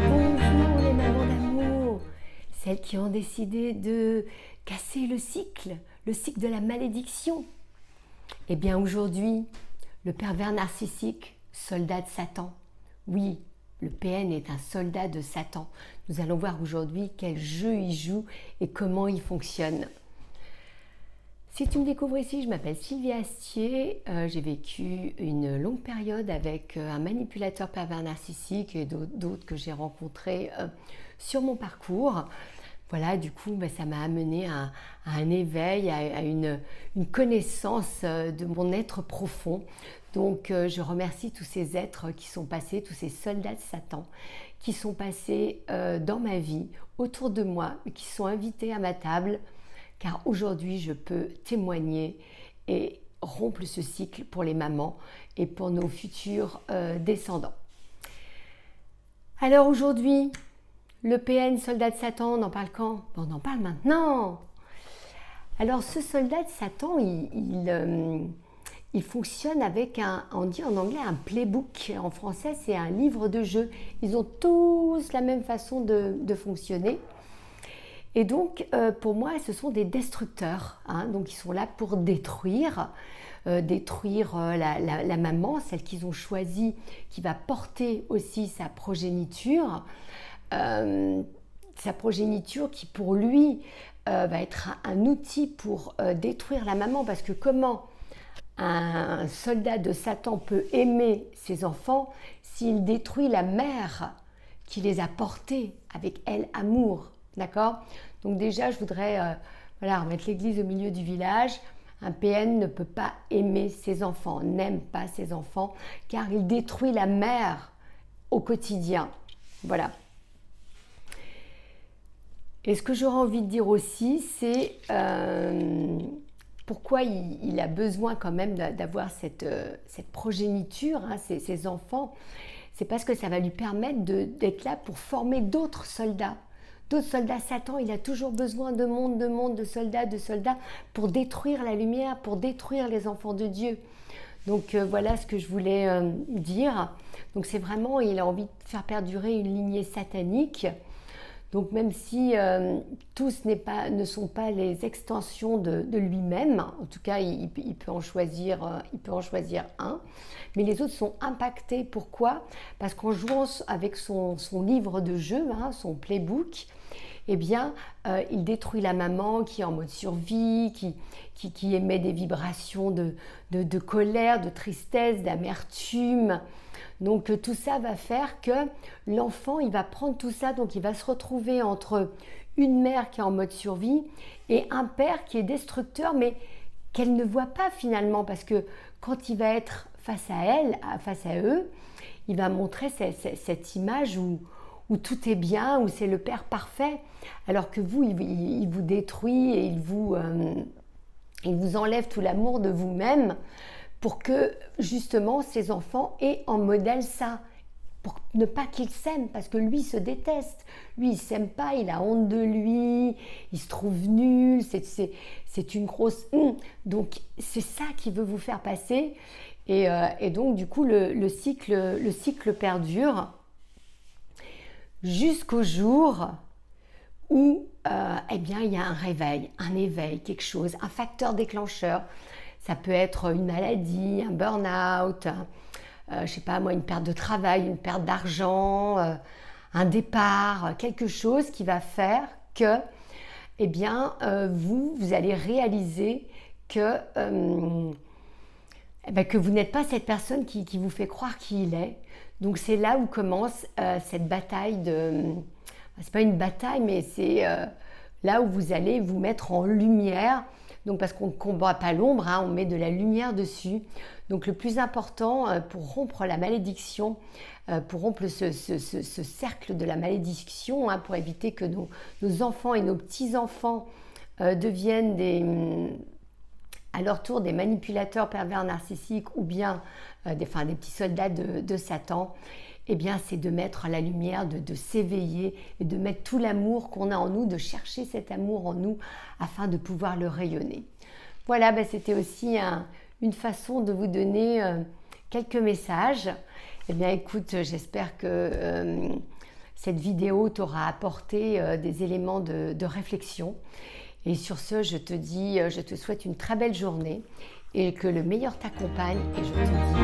Bonjour les mamans d'amour, celles qui ont décidé de casser le cycle de la malédiction. Eh bien aujourd'hui, le pervers narcissique, soldat de Satan. Oui, le PN est un soldat de Satan. Nous allons voir aujourd'hui quel jeu il joue et comment il fonctionne. Si tu me découvres ici, je m'appelle Sylvie Astier, j'ai vécu une longue période avec un manipulateur pervers narcissique et d'autres que j'ai rencontrés sur mon parcours. Voilà, du coup, ça m'a amené à un éveil, à une connaissance de mon être profond. Donc, je remercie tous ces êtres qui sont passés, tous ces soldats de Satan, qui sont passés dans ma vie, autour de moi, qui sont invités à ma table, car aujourd'hui, je peux témoigner et rompre ce cycle pour les mamans et pour nos futurs descendants. Alors aujourd'hui, le PN, soldat de Satan, on en parle quand? On en parle maintenant. Alors ce soldat de Satan, il fonctionne avec on dit en anglais un playbook. En français, c'est un livre de jeu. Ils ont tous la même façon de fonctionner. Et donc, pour moi, ce sont des destructeurs. Donc, ils sont là pour détruire la maman, celle qu'ils ont choisie, qui va porter aussi sa progéniture. Sa progéniture qui, pour lui, va être un outil pour détruire la maman. Parce que comment un soldat de Satan peut aimer ses enfants s'il détruit la mère qui les a portés avec elle, amour. D'accord? Donc déjà, je voudrais remettre l'église au milieu du village. Un PN ne peut pas aimer ses enfants, n'aime pas ses enfants, car il détruit la mère au quotidien. Voilà. Et ce que j'aurais envie de dire aussi, c'est pourquoi il a besoin quand même d'avoir cette progéniture, ces enfants. C'est parce que ça va lui permettre d'être là pour former d'autres soldats. D'autres soldats. Satan, il a toujours besoin de monde, de soldats, pour détruire la lumière, pour détruire les enfants de Dieu. Donc voilà ce que je voulais dire. Donc c'est vraiment, il a envie de faire perdurer une lignée satanique. Donc même si tous ne sont pas les extensions de lui-même, en tout cas il peut en choisir un, mais les autres sont impactés. Pourquoi? Parce qu'en jouant avec son livre de jeu, son playbook, eh bien, il détruit la maman qui est en mode survie, qui émet des vibrations de colère, de tristesse, d'amertume. Donc tout ça va faire que l'enfant, il va prendre tout ça, donc il va se retrouver entre une mère qui est en mode survie et un père qui est destructeur, mais qu'elle ne voit pas finalement, parce que quand il va être face à eux, il va montrer cette image où tout est bien, où c'est le père parfait, alors que vous, il vous détruit et il vous enlève tout l'amour de vous-même, pour que justement ces enfants aient en modèle ça, pour ne pas qu'ils s'aiment, parce que lui se déteste, lui il s'aime pas, il a honte de lui, il se trouve nul, c'est une grosse donc c'est ça qu'il veut vous faire passer, et donc du coup le cycle perdure jusqu'au jour où eh bien, il y a un réveil, un éveil, quelque chose, un facteur déclencheur. Ça peut être une maladie, un burn-out, je sais pas moi, une perte de travail, une perte d'argent, un départ, quelque chose qui va faire que, eh bien, vous allez réaliser que vous n'êtes pas cette personne qui vous fait croire qui il est. Donc c'est là où commence cette bataille c'est pas une bataille, mais c'est là où vous allez vous mettre en lumière. Donc parce qu'on ne combat pas l'ombre, on met de la lumière dessus. Donc le plus important pour rompre la malédiction, pour rompre ce cercle de la malédiction, pour éviter que nos enfants et nos petits-enfants deviennent à leur tour des manipulateurs pervers narcissiques ou bien des petits soldats de Satan, eh bien, c'est de mettre la lumière, de s'éveiller et de mettre tout l'amour qu'on a en nous, de chercher cet amour en nous afin de pouvoir le rayonner. Voilà, c'était aussi une façon de vous donner quelques messages. Eh bien écoute, j'espère que cette vidéo t'aura apporté des éléments de réflexion. Et sur ce, je te souhaite une très belle journée et que le meilleur t'accompagne. Et je te dis